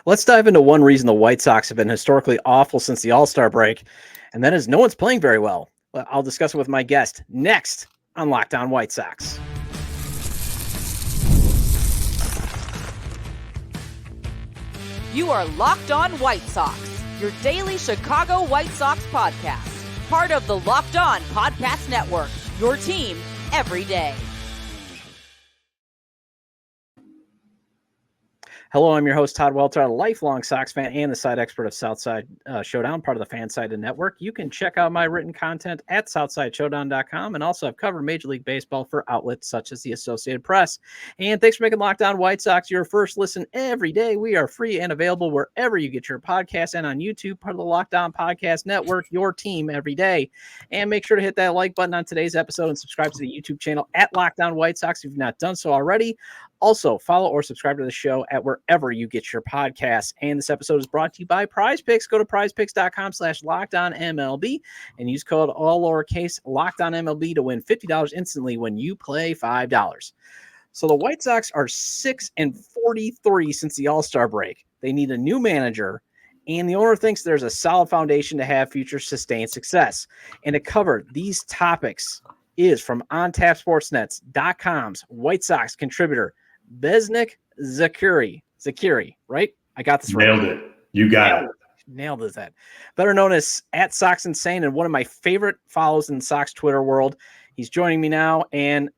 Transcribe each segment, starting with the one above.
Let's dive into one reason the White Sox have been historically awful since the All-Star break, and that is no one's playing very well. I'll discuss it with my guest next on Locked On White Sox. You are Locked On White Sox, your daily Chicago White Sox podcast. Part of the Locked On Podcast Network, your team every day. Hello, I'm your host, Todd Welter, a lifelong Sox fan and the side expert of Southside Showdown, part of the Fansided Network. You can check out my written content at SouthsideShowdown.com, and also I've covered Major League Baseball for outlets such as the Associated Press. And thanks for making Locked On White Sox your first listen every day. We are free and available wherever you get your podcasts and on YouTube, part of the Locked On Podcast Network, your team every day. And make sure to hit that like button on today's episode and subscribe to the YouTube channel at Locked On White Sox if you've not done so already. Also, follow or subscribe to the show at wherever you get your podcasts. And this episode is brought to you by Prize Picks. Go to prizepicks.com/LockedOnMLB and use code all lowercase LockedOnMLB to win $50 instantly when you play $5. So the White Sox are 6-43 since the All-Star break. They need a new manager, and the owner thinks there's a solid foundation to have future sustained success. And to cover these topics is from OnTapSportsNet.com's White Sox contributor, Besnik Zekiri, right? I got this right. Nailed it. You got it. Nailed it. That. Better known as at Sox Insane and one of my favorite follows in Sox Twitter world. He's joining me now. And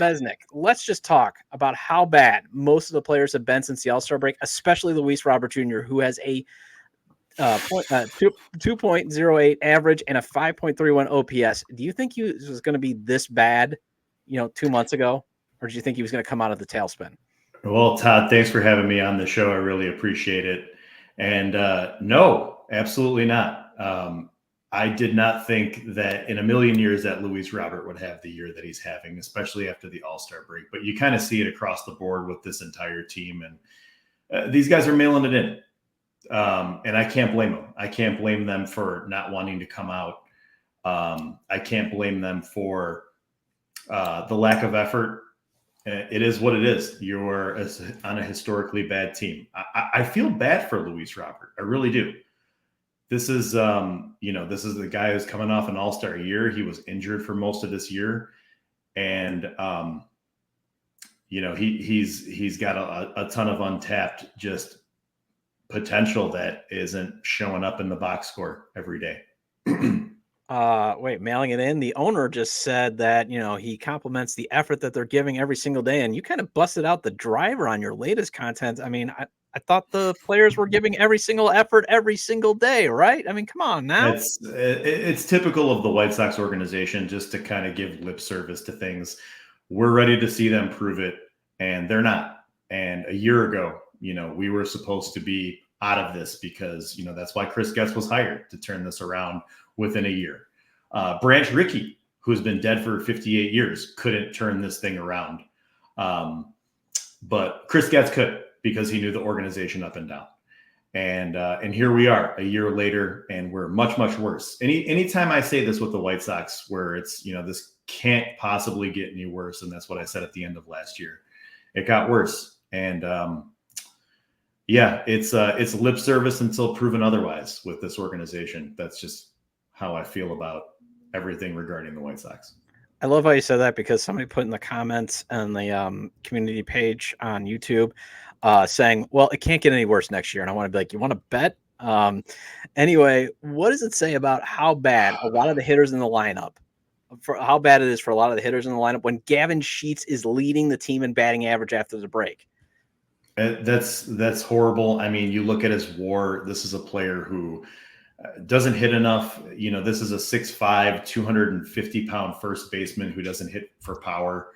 Besnik, let's just talk about how bad most of the players have been since the All-Star break, especially Luis Robert Jr., who has a 2.08 average and a 5.31 OPS. Do you think he was going to be this bad, 2 months ago? Or did you think he was going to come out of the tailspin? Well, Todd, thanks for having me on the show. I really appreciate it. And no, absolutely not. I did not think that in a million years that Luis Robert would have the year that he's having, especially after the All-Star break. But you kind of see it across the board with this entire team. And these guys are mailing it in. And I can't blame them. I can't blame them for not wanting to come out. I can't blame them for the lack of effort. It is what it is. You're on a historically bad team. I feel bad for Luis Robert. I really do. This is, this is the guy who's coming off an All-Star year. He was injured for most of this year. And, he's got a ton of untapped just potential that isn't showing up in the box score every day. Mailing it in. The owner just said that, he compliments the effort that they're giving every single day. And you kind of busted out the driver on your latest content. I mean, I thought the players were giving every single effort every single day, right? I mean, come on now. It's typical of the White Sox organization just to kind of give lip service to things. We're ready to see them prove it, and they're not. And a year ago, we were supposed to be out of this because, that's why Chris Getz was hired, to turn this around within a year. Branch Rickey, who's been dead for 58 years, couldn't turn this thing around. But Chris Getz could, because he knew the organization up and down. And here we are a year later, and we're much, much worse. Anytime I say this with the White Sox, where it's, this can't possibly get any worse. And that's what I said at the end of last year. It got worse. And, it's lip service until proven otherwise with this organization. That's just how I feel about everything regarding the White Sox. I love how you said that, because somebody put in the comments on the community page on YouTube saying, well, it can't get any worse next year. And I want to be like, you want to bet? Anyway, what does it say about how bad a lot of the hitters in the lineup, for how bad it is for a lot of the hitters in the lineup when Gavin Sheets is leading the team in batting average after the break? That's horrible. I mean, you look at his WAR. This is a player who doesn't hit enough. This is a 6'5", 250-pound first baseman who doesn't hit for power.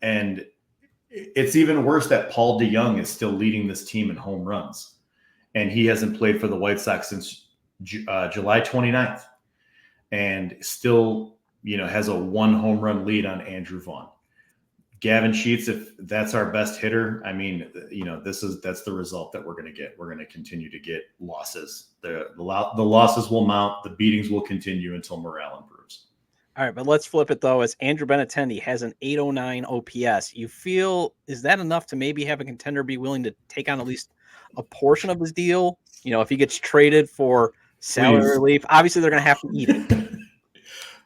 And it's even worse that Paul DeYoung is still leading this team in home runs. And he hasn't played for the White Sox since July 29th. And still, has a 1 home run lead on Andrew Vaughn. Gavin Sheets, if that's our best hitter, I mean, that's the result that we're going to get. We're going to continue to get losses. The losses will mount. The beatings will continue until morale improves. All right, but let's flip it though. As Andrew Benintendi has an 809 OPS, you feel is that enough to maybe have a contender be willing to take on at least a portion of his deal? You know, if he gets traded for salary relief, obviously they're going to have to eat it.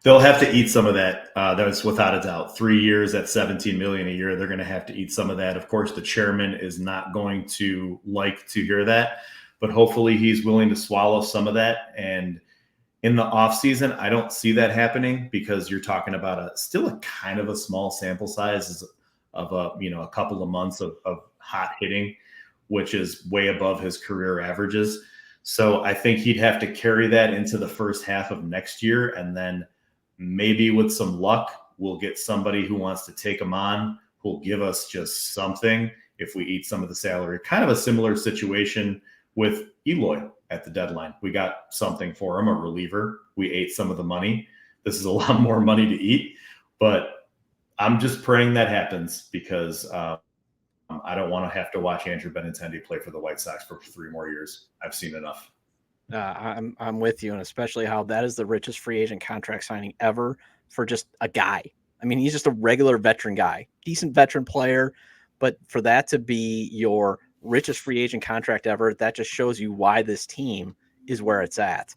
They'll have to eat some of that. That's without a doubt. 3 years at $17 million a year, they're going to have to eat some of that. Of course, the chairman is not going to like to hear that, but hopefully he's willing to swallow some of that. And in the offseason, I don't see that happening because you're talking about still a kind of a small sample size of a couple of months of hot hitting, which is way above his career averages. So I think he'd have to carry that into the first half of next year, and then maybe with some luck, we'll get somebody who wants to take him on, who'll give us just something if we eat some of the salary. Kind of a similar situation with Eloy at the deadline. We got something for him, a reliever. We ate some of the money. This is a lot more money to eat, but I'm just praying that happens because I don't want to have to watch Andrew Benintendi play for the White Sox for 3 more years. I've seen enough. I'm with you, and especially how that is the richest free agent contract signing ever for just a guy. I mean, he's just a regular veteran guy, decent veteran player, but for that to be your richest free agent contract ever, that just shows you why this team is where it's at.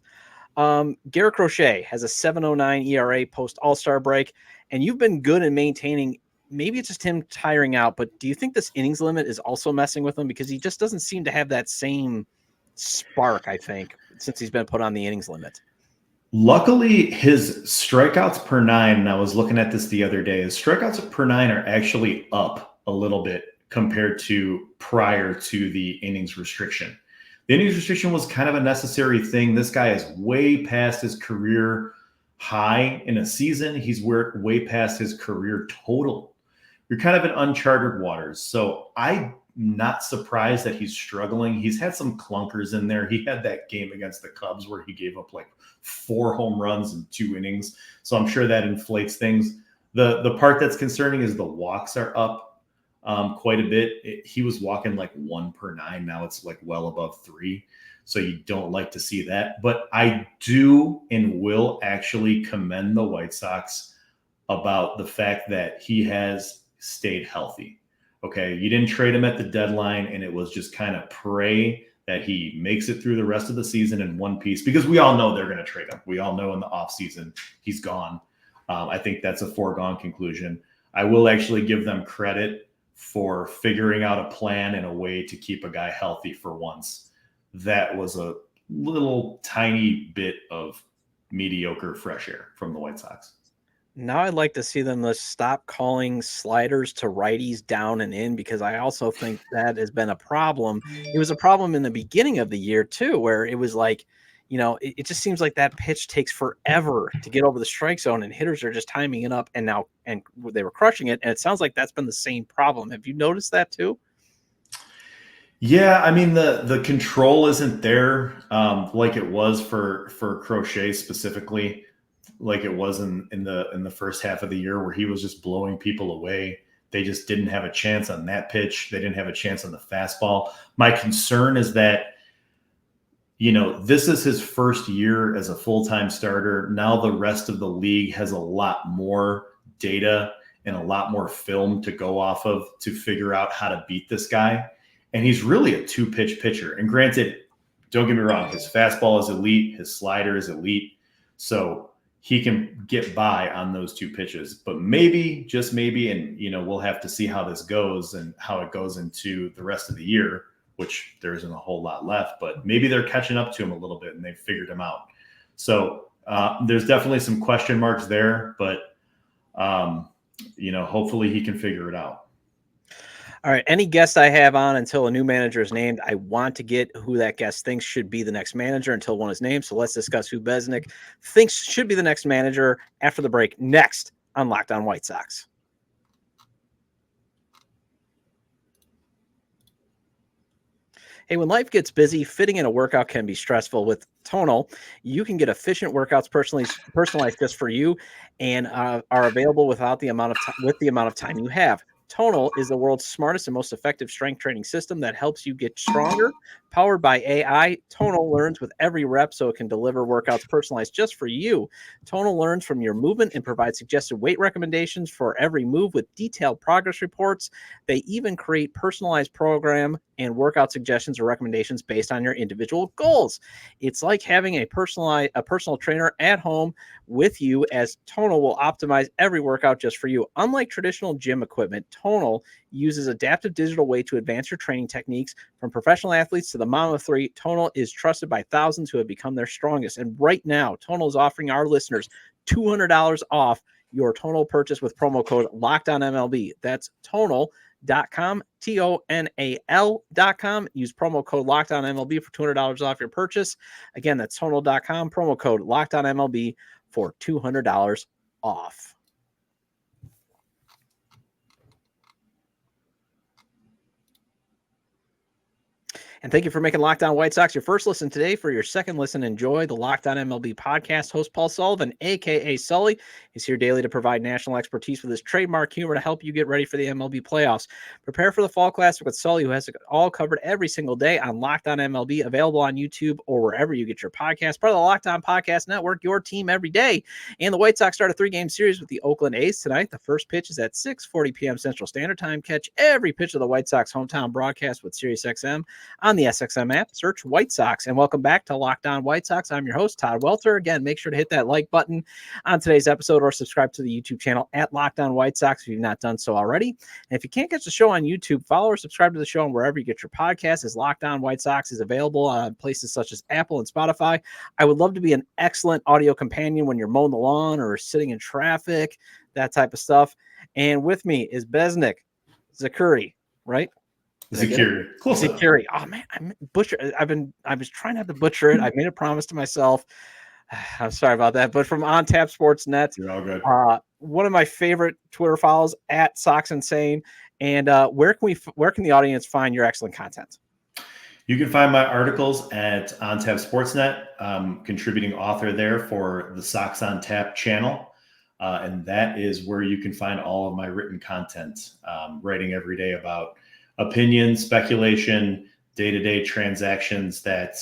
Garrett Crochet has a 7.09 ERA post All-Star break, and you've been good in maintaining. Maybe it's just him tiring out, but do you think this innings limit is also messing with him because he just doesn't seem to have that same spark, I think, since he's been put on the innings limit? Luckily, his strikeouts per 9, and I was looking at this the other day, his strikeouts per 9 are actually up a little bit compared to prior to the innings restriction. The innings restriction was kind of a necessary thing. This guy is way past his career high in a season. He's way past his career total. You're kind of in uncharted waters. So I'm not surprised that he's struggling. He's had some clunkers in there. He had that game against the Cubs where he gave up like 4 home runs in 2 innings. So I'm sure that inflates things. The part that's concerning is the walks are up quite a bit. He was walking like 1 per 9. Now it's like well above 3. So you don't like to see that. But I do and will actually commend the White Sox about the fact that he has stayed healthy. Okay, you didn't trade him at the deadline, and it was just kind of pray that he makes it through the rest of the season in one piece, because we all know they're going to trade him. We all know in the offseason he's gone. I think that's a foregone conclusion. I will actually give them credit for figuring out a plan and a way to keep a guy healthy for once. That was a little tiny bit of mediocre fresh air from the White Sox. Now I'd like to see them stop calling sliders to righties down and in, because I also think that has been a problem. It was a problem in the beginning of the year too, where it was like, you know, it just seems like that pitch takes forever to get over the strike zone and hitters are just timing it up, and they were crushing it. And it sounds like that's been the same problem. Have you noticed that too? Yeah, I mean, the control isn't there like it was for Crochet specifically, like it was in the first half of the year where he was just blowing people away. They just didn't have a chance on that pitch. They didn't have a chance on the fastball. My concern is that, you know, this is his first year as a full-time starter. Now the rest of the league has a lot more data and a lot more film to go off of to figure out how to beat this guy. And he's really a 2-pitch pitcher. And granted, don't get me wrong, his fastball is elite, his slider is elite. So he can get by on those 2 pitches. But maybe, just maybe, and you know, we'll have to see how this goes and how it goes into the rest of the year, which there isn't a whole lot left, but maybe they're catching up to him a little bit and they've figured him out. So there's definitely some question marks there, but you know, hopefully he can figure it out. All right. Any guest I have on until a new manager is named, I want to get who that guest thinks should be the next manager until one is named. So let's discuss who Besnik thinks should be the next manager after the break, next on Locked On White Sox. Hey, when life gets busy, fitting in a workout can be stressful. With Tonal, you can get efficient workouts personalized just for you, and are available with the amount of time you have. Tonal is the world's smartest and most effective strength training system that helps you get stronger. Powered by AI, Tonal learns with every rep so it can deliver workouts personalized just for you. Tonal learns from your movement and provides suggested weight recommendations for every move with detailed progress reports. They even create personalized program and workout suggestions or recommendations based on your individual goals. It's like having a personal trainer at home with you, as Tonal will optimize every workout just for you. Unlike traditional gym equipment, Tonal uses adaptive digital way to advance your training techniques. From professional athletes to the mom of three, Tonal is trusted by thousands who have become their strongest. And right now, Tonal is offering our listeners $200 off your Tonal purchase with promo code LOCKEDONMLB. That's Tonal.com, Tonal.com. Use promo code LOCKEDONMLB for $200 off your purchase. Again, that's Tonal.com, promo code LOCKEDONMLB for $200 off. And thank you for making Locked On White Sox your first listen today. For your second listen, enjoy the Locked On MLB podcast. Host Paul Sullivan, a.k.a. Sully, is here daily to provide national expertise with his trademark humor to help you get ready for the MLB playoffs. Prepare for the Fall Classic with Sully, who has it all covered every single day on Locked On MLB, available on YouTube or wherever you get your podcast. Part of the Locked On Podcast Network, your team every day. And the White Sox start a 3-game series with the Oakland A's tonight. The first pitch is at 6:40 p.m. Central Standard Time. Catch every pitch of the White Sox hometown broadcast with SiriusXM on the SXM app. Search White Sox. And welcome back to Locked On White Sox. I'm your host, Todd Welter. Again, make sure to hit that like button on today's episode or subscribe to the YouTube channel at Locked On White Sox if you've not done so already. And if you can't catch the show on YouTube, follow or subscribe to the show on wherever you get your podcast, as Locked On White Sox is available on places such as Apple and Spotify. I would love to be an excellent audio companion when you're mowing the lawn or sitting in traffic, that type of stuff. And with me is Besnik Zekiri, right? Zekiri. Zekiri. Oh man, I was trying not to butcher it. I made a promise to myself. I'm sorry about that. But from OnTapSportsNet, You're all good. One of my favorite Twitter follows at Sox Insane. And where can the audience find your excellent content? You can find my articles at OnTapSportsNet, contributing author there for the Sox on Tap channel. And that is where you can find all of my written content, writing every day about opinion, speculation, day-to-day transactions, that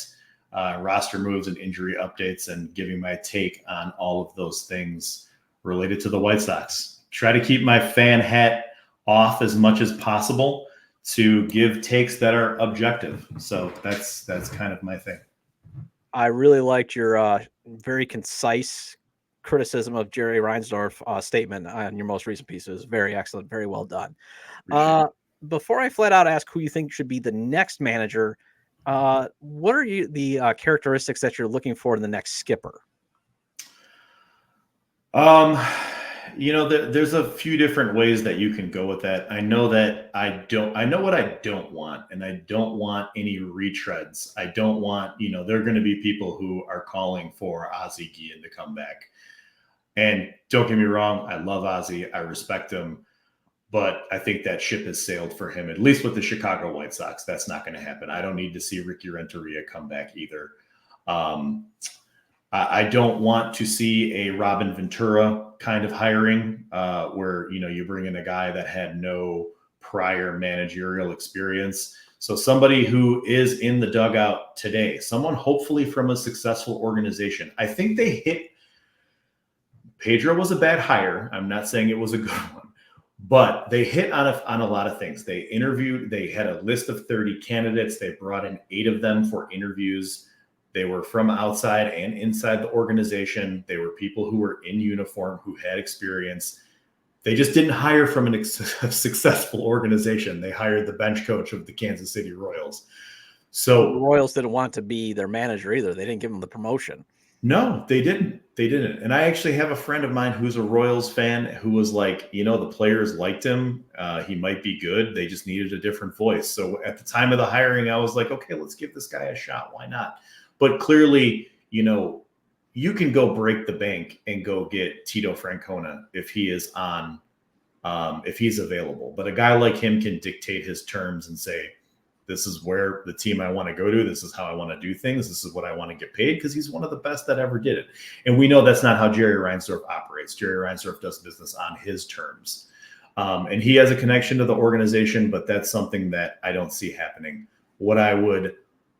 roster moves and injury updates, and giving my take on all of those things related to the White Sox. Try to keep my fan hat off as much as possible to give takes that are objective. So that's kind of my thing. I really liked your very concise criticism of Jerry Reinsdorf statement on your most recent piece. It was very excellent, very well done. Before I flat out ask who you think should be the next manager, what are the characteristics that you're looking for in the next skipper? There's a few different ways that you can go with that. I know what I don't want, and I don't want any retreads. I don't want, there are going to be people who are calling for Ozzie Guillen to come back. And don't get me wrong, I love Ozzie. I respect him. But I think that ship has sailed for him, at least with the Chicago White Sox. That's not going to happen. I don't need to see Ricky Renteria come back either. I don't want to see a Robin Ventura kind of hiring where, you bring in a guy that had no prior managerial experience. So somebody who is in the dugout today, someone hopefully from a successful organization. I think they hit – Pedro was a bad hire. I'm not saying it was a good one. But they hit on a lot of things. They had a list of 30 candidates. They brought in 8 of them for interviews. They were from outside and inside the organization. They were people who were in uniform, who had experience. They just didn't hire from a successful organization. They hired the bench coach of the Kansas City Royals. So the Royals didn't want to be their manager either. They didn't give him the promotion. No, they didn't. And I actually have a friend of mine who's a Royals fan who was like, the players liked him. He might be good. They just needed a different voice. So at the time of the hiring, I was like, okay, let's give this guy a shot. Why not? But clearly, you can go break the bank and go get Tito Francona if he is if he's available. But a guy like him can dictate his terms and say, this is where the team I want to go to. This is how I want to do things. This is what I want to get paid, because he's one of the best that ever did it. And we know that's not how Jerry Reinsdorf operates. Jerry Reinsdorf does business on his terms. And he has a connection to the organization, but that's something that I don't see happening.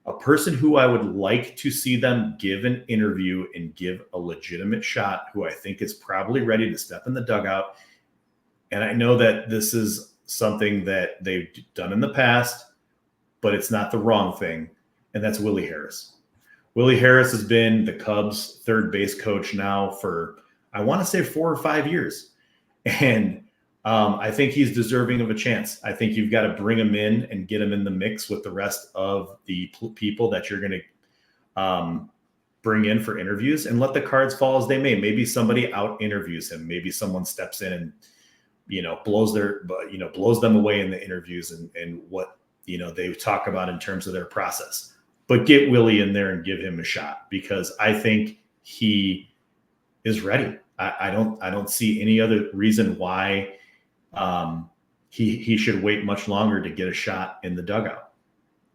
A person who I would like to see them give an interview and give a legitimate shot, who I think is probably ready to step in the dugout. And I know that this is something that they've done in the past, but it's not the wrong thing. And that's Willie Harris. Willie Harris has been the Cubs' third base coach now for, I want to say, 4 or 5 years. And I think he's deserving of a chance. I think you've got to bring him in and get him in the mix with the rest of the people that you're going to bring in for interviews, and let the cards fall as they may. Maybe somebody out interviews him. Maybe someone steps in and, blows them away in the interviews and what, they talk about in terms of their process. But get Willie in there and give him a shot, because I think he is ready. I don't see any other reason why he should wait much longer to get a shot in the dugout.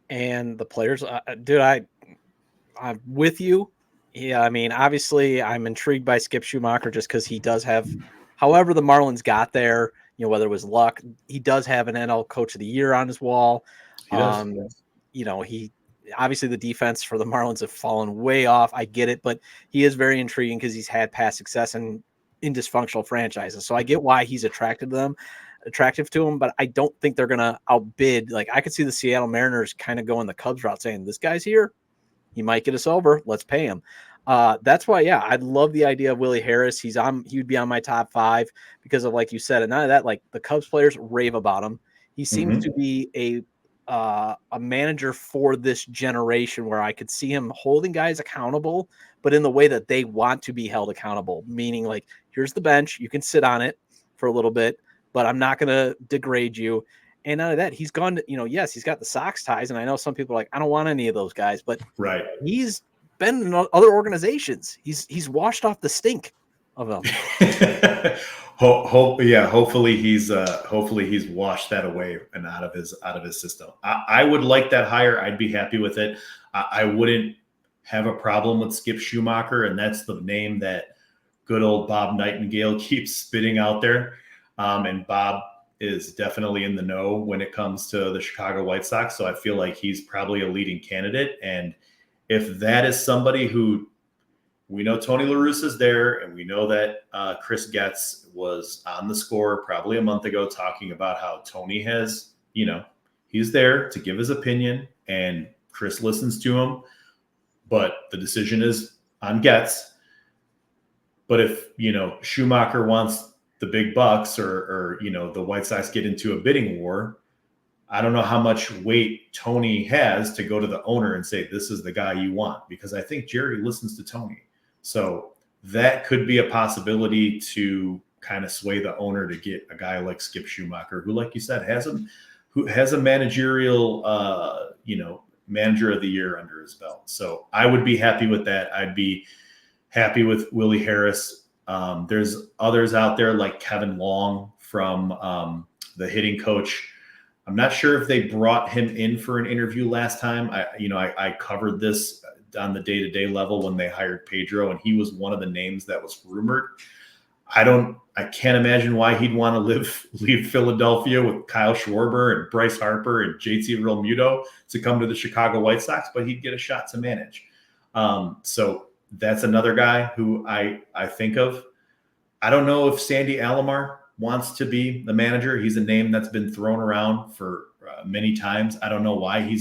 And the players, dude, I'm with you. Yeah, I mean, obviously, I'm intrigued by Skip Schumacher just because he does have, however the Marlins got there, whether it was luck, he does have an NL Coach of the Year on his wall. He does. He obviously the defense for the Marlins have fallen way off. I get it, but he is very intriguing because he's had past success in dysfunctional franchises. So I get why he's attractive to him, but I don't think they're going to outbid. Like, I could see the Seattle Mariners kind of going the Cubs route, saying, this guy's here, he might get us over, let's pay him. That's why, yeah, I'd love the idea of Willie Harris. He would be on my top 5 because of, like you said, and none of that, like, the Cubs players rave about him. He seems to be a manager for this generation, where I could see him holding guys accountable, but in the way that they want to be held accountable, meaning, like, here's the bench, you can sit on it for a little bit, but I'm not going to degrade you. And none of that. He's gone to, yes, he's got the Sox ties, and I know some people are like, I don't want any of those guys, but right, he's been in other organizations. He's washed off the stink of them. Hopefully he's washed that away and out of his system. I would like that hire. I'd be happy with it. I wouldn't have a problem with Skip Schumacher, and that's the name that good old Bob Nightingale keeps spitting out there. And Bob is definitely in the know when it comes to the Chicago White Sox. So I feel like he's probably a leading candidate. And if that is somebody who, we know Tony La Russa is there, and we know that Chris Getz was on the score probably a month ago talking about how Tony has, he's there to give his opinion, and Chris listens to him, but the decision is on Getz. But if, Schumacher wants the big bucks, or the White Sox get into a bidding war, I don't know how much weight Tony has to go to the owner and say, this is the guy you want, because I think Jerry listens to Tony. So that could be a possibility to kind of sway the owner to get a guy like Skip Schumacher, who, like you said, has a managerial, manager of the year under his belt. So I would be happy with that. I'd be happy with Willie Harris. There's others out there like Kevin Long from the hitting coach. I'm not sure if they brought him in for an interview last time. I covered this on the day-to-day level when they hired Pedro, and he was one of the names that was rumored. I can't imagine why he'd want to leave Philadelphia with Kyle Schwarber and Bryce Harper and JT Realmuto to come to the Chicago White Sox, but he'd get a shot to manage. So that's another guy who I think of. I don't know if Sandy Alomar wants to be the manager. He's a name that's been thrown around for many times. I don't know why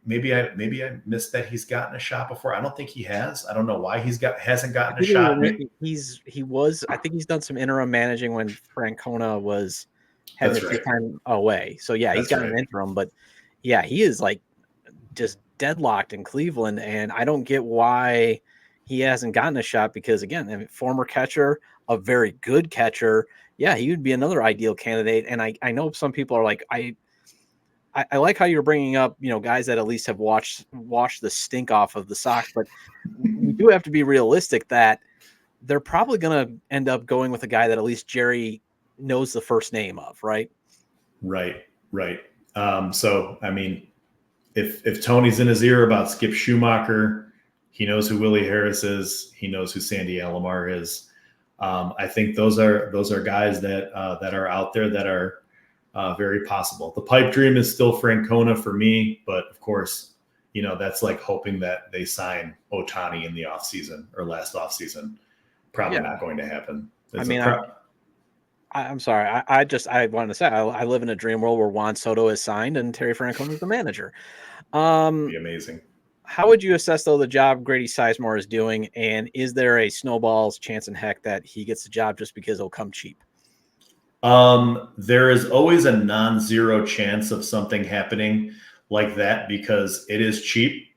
maybe I missed that he's gotten a shot before. I don't think he has. I don't know why hasn't gotten a shot. I think he's done some interim managing when Francona was having a time away. So yeah, he's got an interim, but yeah, he is like just deadlocked in Cleveland, and I don't get why he hasn't gotten a shot, because again, former catcher, a very good catcher. Yeah, he would be another ideal candidate. And I know some people are like, I like how you're bringing up, guys that at least have washed the stink off of the Sox, but we do have to be realistic that they're probably going to end up going with a guy that at least Jerry knows the first name of, right? Right. So, I mean, if Tony's in his ear about Skip Schumacher, he knows who Willie Harris is. He knows who Sandy Alomar is. I think those are guys that are out there that are very possible. The pipe dream is still Francona for me, but of course, that's like hoping that they sign Ohtani in the offseason or last offseason. Probably not going to happen. I'm sorry. I wanted to say I live in a dream world where Juan Soto is signed and Terry Francona is the manager. Be amazing. How would you assess, though, the job Grady Sizemore is doing? And is there a snowball's chance in heck that he gets the job just because it'll come cheap? There is always a non-zero chance of something happening like that because it is cheap.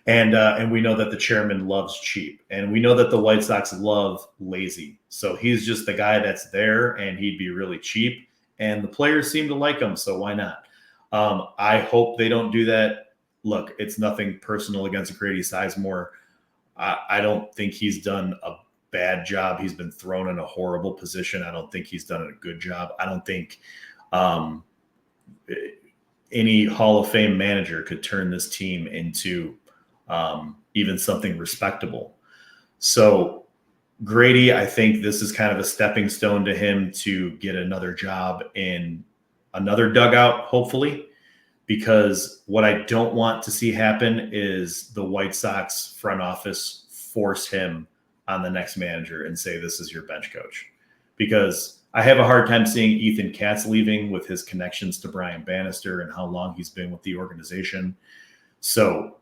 And we know that the chairman loves cheap. And we know that the White Sox love lazy. So he's just the guy that's there, and he'd be really cheap. And the players seem to like him, so why not? I hope they don't do that. Look, it's nothing personal against Grady Sizemore. I don't think he's done a bad job. He's been thrown in a horrible position. I don't think he's done a good job. I don't think any Hall of Fame manager could turn this team into even something respectable. So Grady, I think this is kind of a stepping stone to him to get another job in another dugout, hopefully. Because what I don't want to see happen is the White Sox front office force him on the next manager and say, this is your bench coach. Because I have a hard time seeing Ethan Katz leaving with his connections to Brian Bannister and how long he's been with the organization. So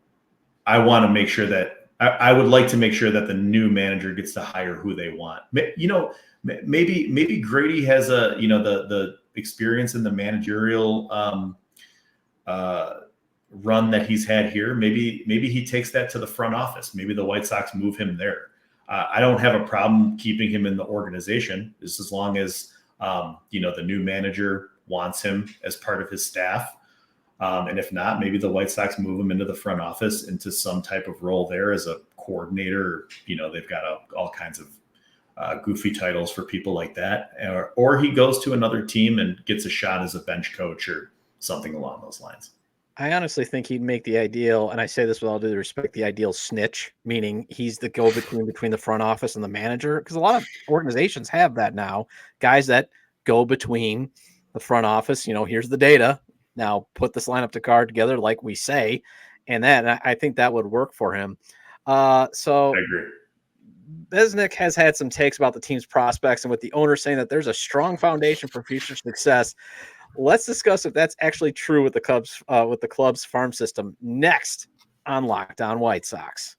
I want to make sure that I would like to make sure that the new manager gets to hire who they want. Maybe Grady has the experience in the managerial run that he's had here. Maybe he takes that to the front office. Maybe the White Sox move him there. I don't have a problem keeping him in the organization, just as long as the new manager wants him as part of his staff. And if not, maybe the White Sox move him into the front office, into some type of role there as a coordinator. They've got all kinds of goofy titles for people like that. Or he goes to another team and gets a shot as a bench coach or something along those lines. I honestly think he'd make the ideal, and I say this with all due respect, the ideal snitch, meaning he's the go-between between the front office and the manager, because a lot of organizations have that now, guys that go between the front office. Here's the data. Now put this lineup to card together like we say, and I think that would work for him. So I agree. Besnik has had some takes about the team's prospects, and with the owner saying that there's a strong foundation for future success. Let's discuss if that's actually true with the club's farm system next on Locked On White Sox.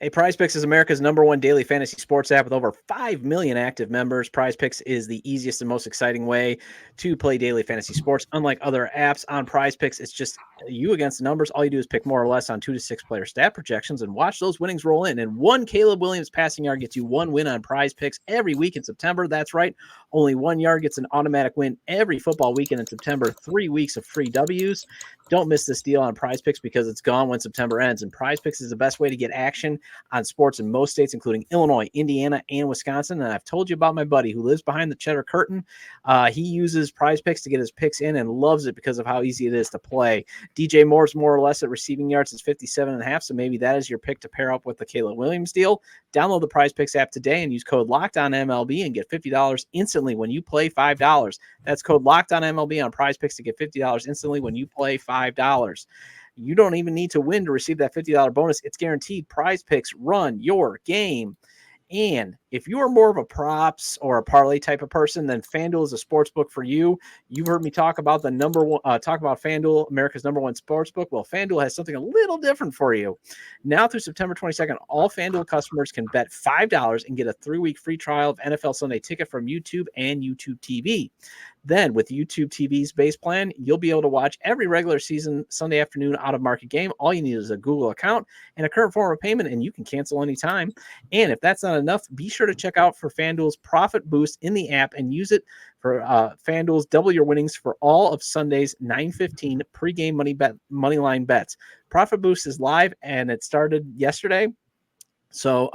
Hey, PrizePicks is America's #1 daily fantasy sports app with over 5 million active members. PrizePicks is the easiest and most exciting way to play daily fantasy sports. Unlike other apps on PrizePicks, it's just you against the numbers. All you do is pick more or less on 2 to 6 player stat projections and watch those winnings roll in. And one Caleb Williams passing yard gets you one win on PrizePicks every week in September. That's right. Only 1 yard gets an automatic win every football weekend in September. 3 weeks of free W's. Don't miss this deal on PrizePicks because it's gone when September ends. And PrizePicks is the best way to get action on sports in most states, including Illinois, Indiana, and Wisconsin. And I've told you about my buddy who lives behind the cheddar curtain. He uses PrizePicks to get his picks in and loves it because of how easy it is to play. DJ Moore's more or less at receiving yards is 57.5, so maybe that is your pick to pair up with the Caleb Williams deal. Download the PrizePicks app today and use code LOCKEDONMLB and get $50 instantly when you play $5. That's code LOCKEDONMLB on PrizePicks to get $50 instantly when you play $5. You don't even need to win to receive that $50 bonus. It's guaranteed. PrizePicks, run your game. And if you are more of a props or a parlay type of person, then FanDuel is a sports book for you. You've heard me talk about FanDuel, America's #1 sports book. Well, FanDuel has something a little different for you. Now through September 22nd, all FanDuel customers can bet $5 and get a 3-week free trial of NFL Sunday Ticket from YouTube and YouTube TV. Then with YouTube TV's base plan, you'll be able to watch every regular season Sunday afternoon out-of-market game. All you need is a Google account and a current form of payment, and you can cancel anytime. And if that's not enough, be sure to check out for FanDuel's Profit Boost in the app and use it for FanDuel's double your winnings for all of Sunday's 9:15 pregame money line bets. Profit Boost is live, and it started yesterday. So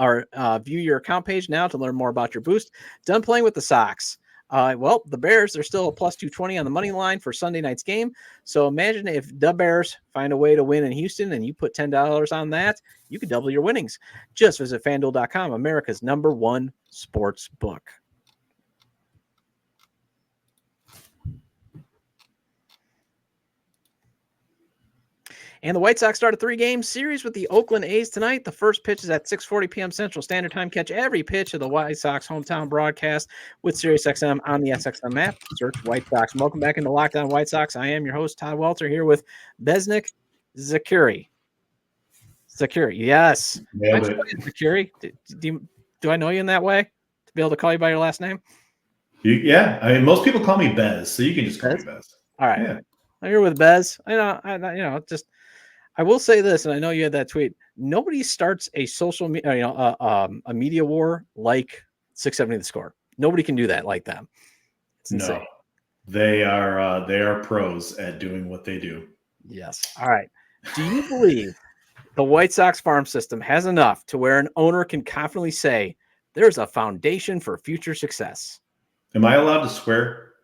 view your account page now to learn more about your boost. Done playing with the Sox. Well, the Bears are still a plus 220 on the money line for Sunday night's game. So imagine if the Bears find a way to win in Houston and you put $10 on that, you could double your winnings. Just visit FanDuel.com, America's #1 sports book. And the White Sox start a 3-game series with the Oakland A's tonight. The first pitch is at 6:40 p.m. Central Standard Time. Catch every pitch of the White Sox hometown broadcast with SiriusXM on the SXM app. Search White Sox. Welcome back into Locked On White Sox. I am your host, Todd Welter, here with Besnik Zekiri. Zekiri, yes. Zekiri. Do I know you in that way to be able to call you by your last name? Yeah. I mean, most people call me Bez, so you can just call me Bez. All right. Yeah. I'm here with Bez. I will say this, and I know you had that tweet. Nobody starts a social media, a media war like 670 The Score. Nobody can do that like them. It's insane. No, they are pros at doing what they do. Yes. All right. Do you believe the White Sox farm system has enough to where an owner can confidently say there's a foundation for future success? Am I allowed to swear?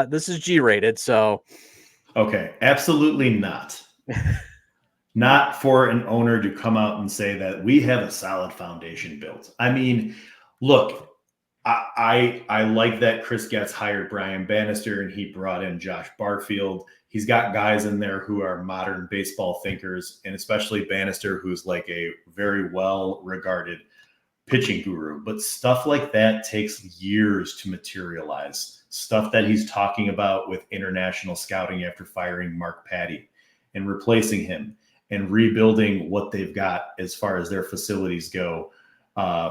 This is G-rated, so. Okay, absolutely not. Not for an owner to come out and say that we have a solid foundation built. I mean, look, I like that Chris Getz hired Brian Bannister and he brought in Josh Barfield. He's got guys in there who are modern baseball thinkers, and especially Bannister, who's like a very well-regarded pitching guru. But stuff like that takes years to materialize. Stuff that he's talking about with international scouting after firing Mark Patty and replacing him, and rebuilding what they've got as far as their facilities go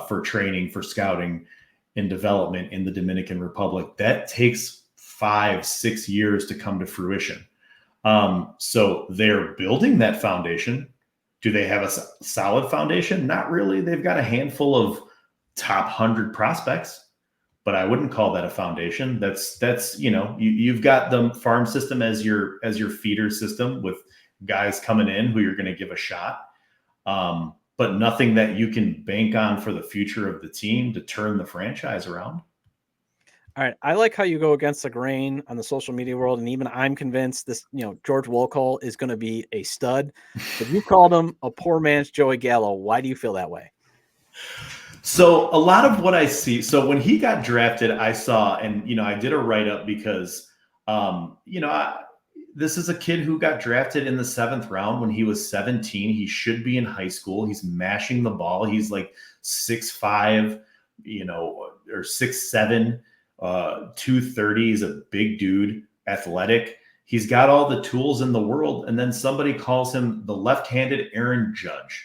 for training, for scouting and development in the Dominican Republic. That takes 5-6 years to come to fruition. So they're building that foundation. Do they have a solid foundation? Not really. They've got a handful of top 100 prospects, but I wouldn't call that a foundation. That's you've got the farm system as your feeder system with guys coming in who you're going to give a shot, but nothing that you can bank on for the future of the team to turn the franchise around. All right. I like how you go against the grain on the social media world. And even I'm convinced this, George Wolcott is going to be a stud. But you called him a poor man's Joey Gallo. Why do you feel that way? So a lot of what I see, so when he got drafted, I saw, and, I did a write-up because, this is a kid who got drafted in the 7th round when he was 17. He should be in high school. He's mashing the ball. He's like 6'5", or 6'7", 230. He's a big dude, athletic. He's got all the tools in the world. And then somebody calls him the left-handed Aaron Judge.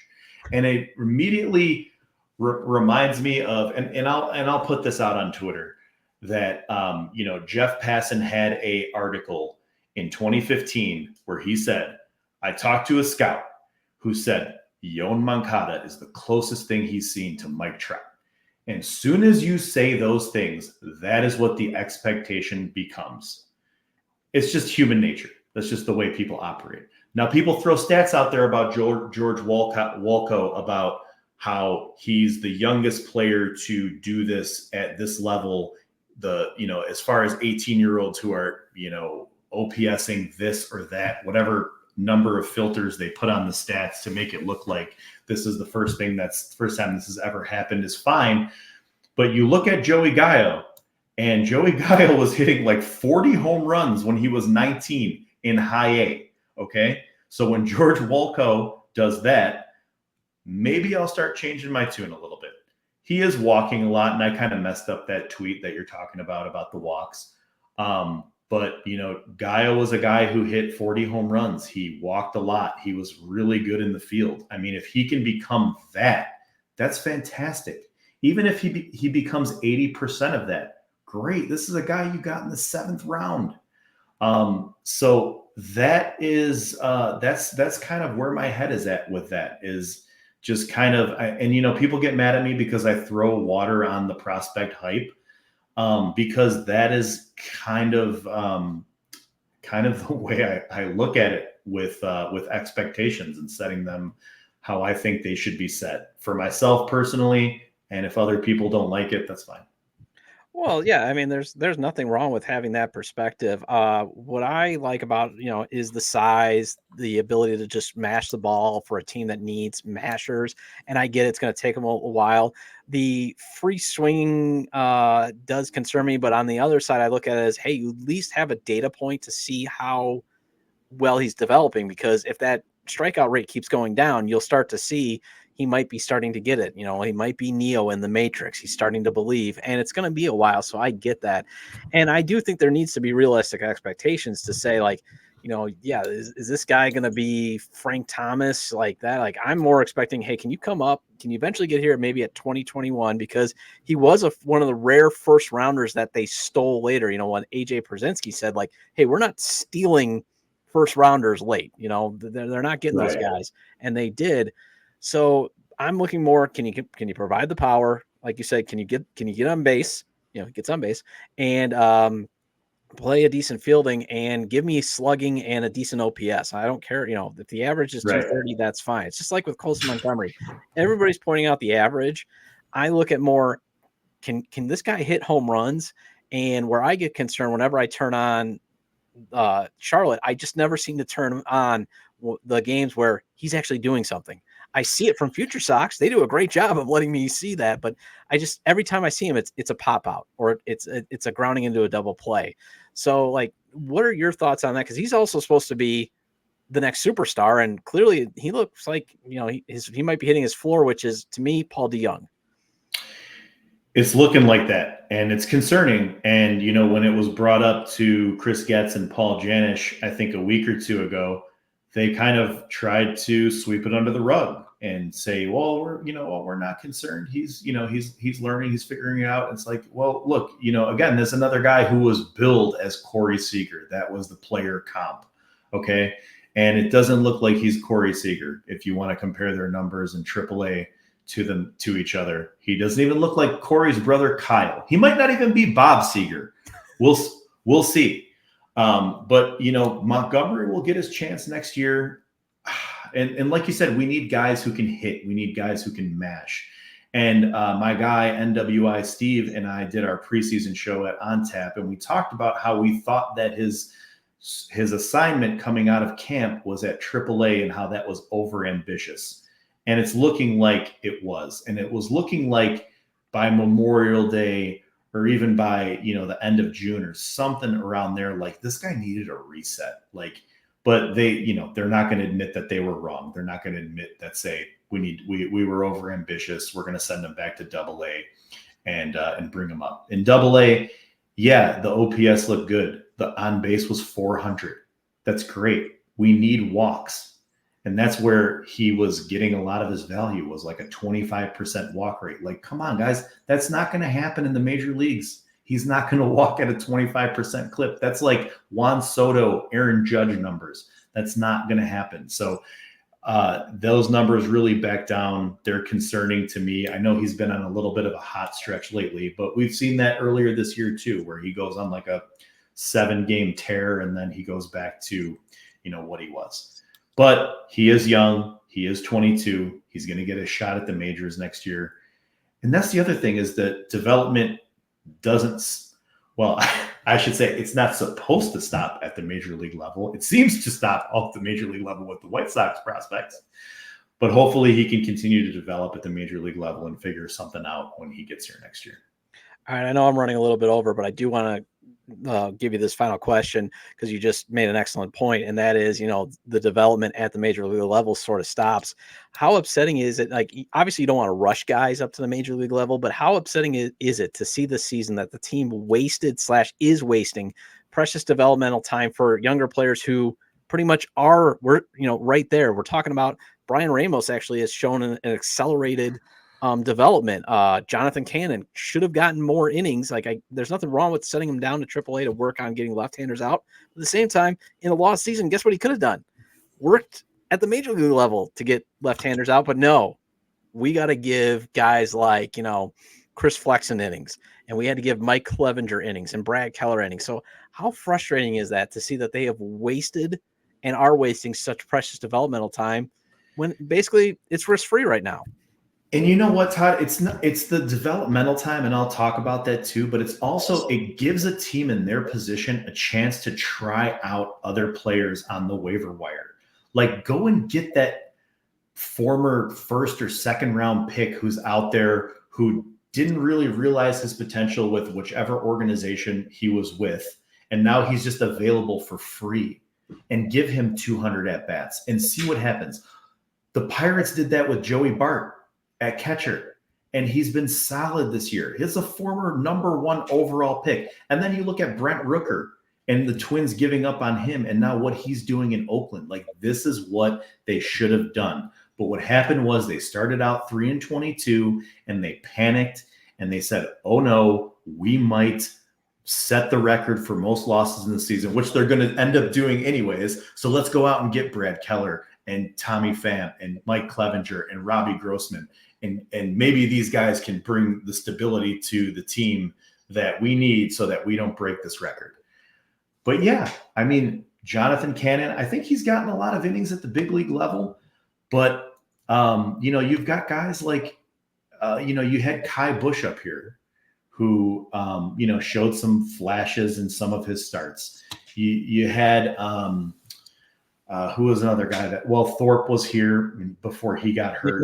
And it immediately reminds me of, and I'll put this out on Twitter, that, Jeff Passan had a article in 2015 where he said, I talked to a scout who said Yoan Moncada is the closest thing he's seen to Mike Trout. And soon as you say those things, that is what the expectation becomes. It's just human nature. That's just the way people operate. Now, people throw stats out there about George Wolcott, about how he's the youngest player to do this at this level. As far as 18-year-olds who are, OPSing this or that, whatever number of filters they put on the stats to make it look like this is the first time this has ever happened is fine. But you look at Joey Gallo, and Joey Gallo was hitting like 40 home runs when he was 19 in high A. Okay. So when George Wolcott does that, maybe I'll start changing my tune a little bit. He is walking a lot, and I kind of messed up that tweet that you're talking about the walks. But, Gallo was a guy who hit 40 home runs. He walked a lot. He was really good in the field. I mean, if he can become that, that's fantastic. Even if he becomes 80% of that, great. This is a guy you got in the 7th round. So that is that's kind of where my head is at with that, is just kind of, and people get mad at me because I throw water on the prospect hype. Because that is kind of the way I look at it with expectations and setting them how I think they should be set for myself personally. And if other people don't like it, that's fine. Well, yeah, I mean, there's nothing wrong with having that perspective. What I like about, is the size, the ability to just mash the ball for a team that needs mashers. And I get it's going to take them a while. The free swinging does concern me, but on the other side, I look at it as, hey, you at least have a data point to see how well he's developing, because if that strikeout rate keeps going down, you'll start to see he might be starting to get it. He might be Neo in the Matrix. He's starting to believe, and it's going to be a while. So I get that. And I do think there needs to be realistic expectations to say, like, yeah, is this guy going to be Frank Thomas like that? Like, I'm more expecting, hey, can you come up? Can you eventually get here maybe at 2021? Because he was one of the rare first rounders that they stole later. When AJ Przinsky said, like, hey, we're not stealing first rounders late, they're not getting those guys, and they did. So I'm looking more, can you provide the power, like you said, can you get on base, gets on base, and play a decent fielding, and give me slugging and a decent OPS. I don't care, if the average is 230, that's fine. It's just like with Colson Montgomery. Everybody's pointing out the average. I look at more, can this guy hit home runs? And where I get concerned whenever I turn on Charlotte, I just never seem to turn on the games where he's actually doing something. I see it from Future Sox. They do a great job of letting me see that, but every time I see him, it's a pop out, or it's a grounding into a double play. So, like, what are your thoughts on that? Because he's also supposed to be the next superstar, and clearly he looks like, he might be hitting his floor, which is, to me, Paul DeYoung. It's looking like that, and it's concerning. And, when it was brought up to Chris Getz and Paul Janisch, I think a week or two ago, they kind of tried to sweep it under the rug and say, well, we're not concerned. He's learning, he's figuring it out. It's like, well, look, again, there's another guy who was billed as Corey Seager. That was the player comp. Okay. And it doesn't look like he's Corey Seager. If you want to compare their numbers in AAA to each other, he doesn't even look like Corey's brother, Kyle. He might not even be Bob Seager. We'll see. But Montgomery will get his chance next year. And like you said, we need guys who can hit. We need guys who can mash. And my guy, NWI Steve, and I did our preseason show at OnTap, and we talked about how we thought that his assignment coming out of camp was at AAA and how that was overambitious. And it's looking like it was. And it was looking like by Memorial Day, or even by, the end of June or something around there, like, this guy needed a reset. Like, but they, they're not going to admit that they were wrong. They're not going to admit that, say, we were over ambitious. We're going to send them back to AA and bring them up. In AA, yeah, the OPS looked good. The on base was 400. That's great. We need walks. And that's where he was getting a lot of his value, was like a 25% walk rate. Like, come on, guys, that's not going to happen in the major leagues. He's not going to walk at a 25% clip. That's like Juan Soto, Aaron Judge numbers. That's not going to happen. So those numbers really back down. They're concerning to me. I know he's been on a little bit of a hot stretch lately, but we've seen that earlier this year too, where he goes on like a 7-game tear and then he goes back to, what he was. But he is young. He is 22. He's going to get a shot at the majors next year. And that's the other thing, is that development doesn't, well, I should say it's not supposed to stop at the major league level. It seems to stop off the major league level with the White Sox prospects. But hopefully he can continue to develop at the major league level and figure something out when he gets here next year. All right, I know I'm running a little bit over, but I do want to give you this final question, because you just made an excellent point, and that is, the development at the major league level sort of stops. How upsetting is it? Like, obviously you don't want to rush guys up to the major league level, but how upsetting is it to see this season that the team is wasting precious developmental time for younger players who pretty much we're right there. We're talking about Brian Ramos actually has shown an accelerated development. Jonathan Cannon should have gotten more innings. There's nothing wrong with sending him down to AAA to work on getting left-handers out. At the same time, in a lost season, guess what he could have done? Worked at the major league level to get left-handers out. But no, we got to give guys like, Chris Flexen innings, and we had to give Mike Clevenger innings and Brad Keller innings. So how frustrating is that to see that they have wasted and are wasting such precious developmental time when basically it's risk-free right now? And you know what, Todd? It's the developmental time, and I'll talk about that too, but it's also, it gives a team in their position a chance to try out other players on the waiver wire. Like, go and get that former first or second round pick who's out there who didn't really realize his potential with whichever organization he was with, and now he's just available for free, and give him 200 at bats and see what happens. The Pirates did that with Joey Bart at catcher, and he's been solid this year. He's a former #1 overall pick. And then you look at Brent Rooker and the Twins giving up on him, and now what he's doing in Oakland. Like, this is what they should have done. But what happened was they started out 3-22, and they panicked, and they said, oh no, we might set the record for most losses in the season, which they're going to end up doing anyways. So let's go out and get Brad Keller and Tommy Pham and Mike Clevenger and Robbie Grossman. And maybe these guys can bring the stability to the team that we need so that we don't break this record. But yeah, I mean, Jonathan Cannon, I think he's gotten a lot of innings at the big league level. But, you've got guys like, you had Kai Bush up here who, showed some flashes in some of his starts. You had who was another guy Thorpe was here before he got hurt.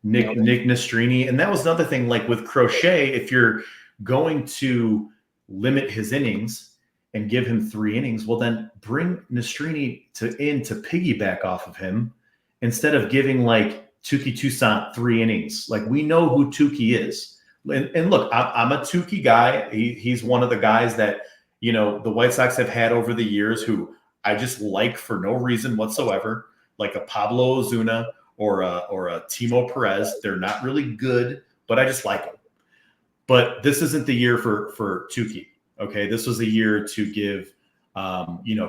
Nick Nastrini. And that was another thing, like with Crochet, if you're going to limit his innings and give him 3 innings, well, then bring Nastrini to piggyback off of him instead of giving like Touki Toussaint 3 innings. Like, we know who Touki is. And look, I'm a Touki guy. He's one of the guys that, the White Sox have had over the years who I just like for no reason whatsoever, like a Pablo Ozuna or a Timo Perez. They're not really good, but I just like them. But this isn't the year for Touki. Okay, this was a year to give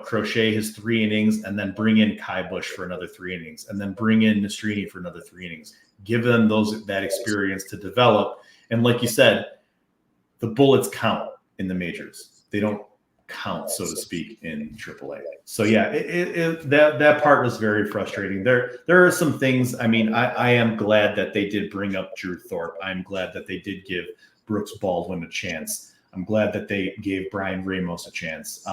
Crochet his 3 innings, and then bring in Kai Bush for another 3 innings, and then bring in Nastrini for another 3 innings. Give them that experience to develop. And like you said, the bullets count in the majors. They don't count, so to speak, in AAA. So yeah, that part was very frustrating. There are some things. I mean, I am glad that they did bring up Drew Thorpe. I'm glad that they did give Brooks Baldwin a chance. I'm glad that they gave Brian Ramos a chance.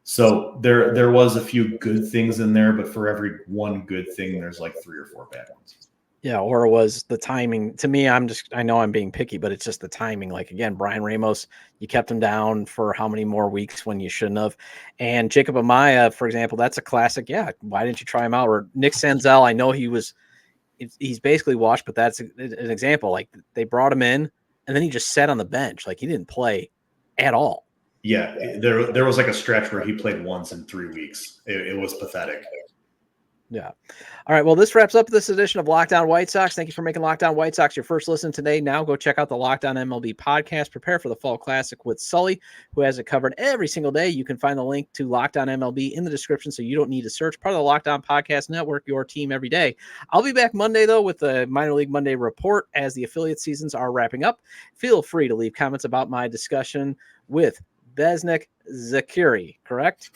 So there was a few good things in there, but for every one good thing, there's like 3 or 4 bad ones. Yeah, or was the timing. To me, I know I'm being picky, but it's just the timing. Like, again, Brian Ramos, you kept him down for how many more weeks when you shouldn't have. And Jacob Amaya, for example, that's a classic. Yeah, why didn't you try him out? Or Nick Senzel, I know he's basically washed, but that's an example. Like, they brought him in, and then he just sat on the bench. Like, he didn't play at all. Yeah, there was like a stretch where he played once in 3 weeks. It was pathetic. Yeah. All right. Well, this wraps up this edition of Locked On White Sox. Thank you for making Locked On White Sox your first listen today. Now go check out the Locked On MLB podcast. Prepare for the Fall Classic with Sully, who has it covered every single day. You can find the link to Locked On MLB in the description, so you don't need to search. Part of the Locked On Podcast Network, your team every day. I'll be back Monday, though, with the Minor League Monday report as the affiliate seasons are wrapping up. Feel free to leave comments about my discussion with Besnik Zekiri, correct?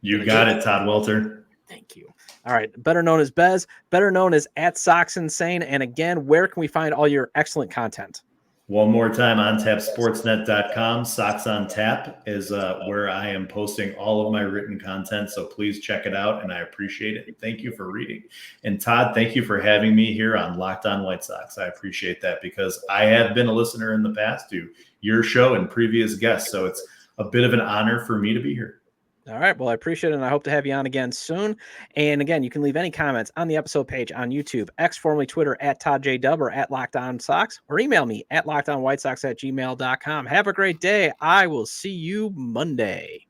You got it, Todd Welter. Thank you. All right. Better known as Bez, better known as @SoxInsane. And again, where can we find all your excellent content? One more time, OnTapSportsNet.com. Sox on Tap is where I am posting all of my written content. So please check it out, and I appreciate it. Thank you for reading. And Todd, thank you for having me here on Locked On White Sox. I appreciate that because I have been a listener in the past to your show and previous guests. So it's a bit of an honor for me to be here. All right. Well, I appreciate it, and I hope to have you on again soon. And again, you can leave any comments on the episode page on YouTube, X, formerly Twitter, @ToddJDub or @LockedOnSox, or email me @LockedOnWhiteSox@gmail.com. Have a great day. I will see you Monday.